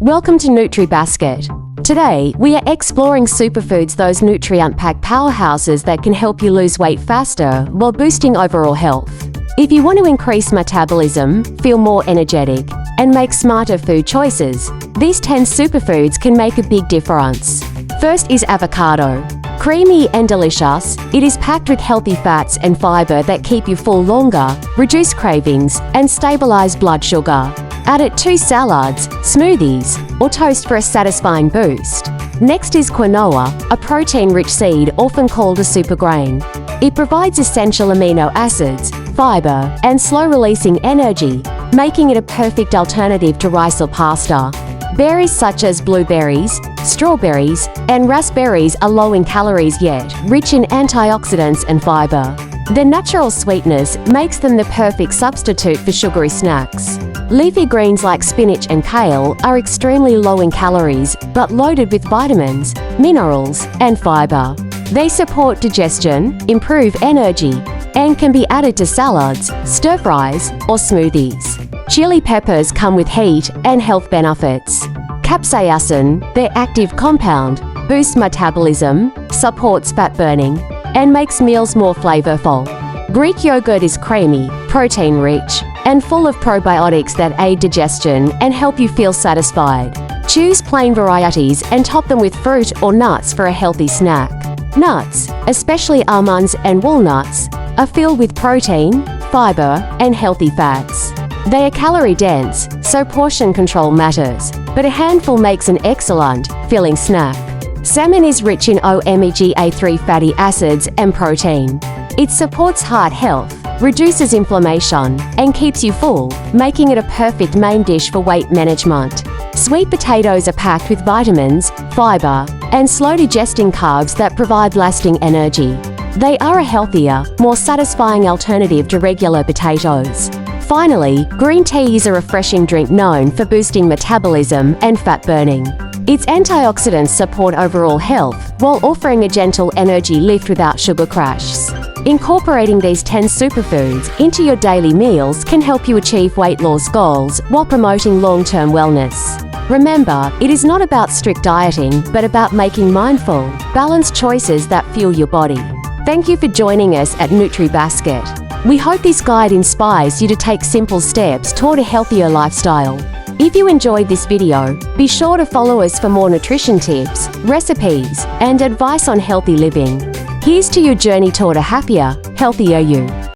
Welcome to Nutri Basket. Today, we are exploring superfoods, those nutrient-packed powerhouses that can help you lose weight faster while boosting overall health. If you want to increase metabolism, feel more energetic, and make smarter food choices, these 10 superfoods can make a big difference. First is avocado. Creamy and delicious, it is packed with healthy fats and fiber that keep you full longer, reduce cravings, and stabilize blood sugar. Add it to salads, smoothies, or toast for a satisfying boost. Next is quinoa, a protein-rich seed often called a supergrain. It provides essential amino acids, fiber, and slow-releasing energy, making it a perfect alternative to rice or pasta. Berries such as blueberries, strawberries, and raspberries are low in calories yet rich in antioxidants and fiber. Their natural sweetness makes them the perfect substitute for sugary snacks. Leafy greens like spinach and kale are extremely low in calories but loaded with vitamins, minerals, and fiber. They support digestion, improve energy, and can be added to salads, stir-fries, or smoothies. Chili peppers come with heat and health benefits. Capsaicin, their active compound, boosts metabolism, supports fat burning, and makes meals more flavorful. Greek yogurt is creamy, protein-rich, and full of probiotics that aid digestion and help you feel satisfied. Choose plain varieties and top them with fruit or nuts for a healthy snack. Nuts, especially almonds and walnuts, are filled with protein, fiber, and healthy fats. They are calorie-dense, so portion control matters, but a handful makes an excellent, filling snack. Salmon is rich in omega-3 fatty acids and protein. It supports heart health, reduces inflammation, and keeps you full, making it a perfect main dish for weight management. Sweet potatoes are packed with vitamins, fiber, and slow-digesting carbs that provide lasting energy. They are a healthier, more satisfying alternative to regular potatoes. Finally, green tea is a refreshing drink known for boosting metabolism and fat burning. Its antioxidants support overall health while offering a gentle energy lift without sugar crashes. Incorporating these 10 superfoods into your daily meals can help you achieve weight loss goals while promoting long-term wellness. Remember, it is not about strict dieting, but about making mindful, balanced choices that fuel your body. Thank you for joining us at Nutri Basket. We hope this guide inspires you to take simple steps toward a healthier lifestyle. If you enjoyed this video, be sure to follow us for more nutrition tips, recipes, and advice on healthy living. Here's to your journey toward a happier, healthier you.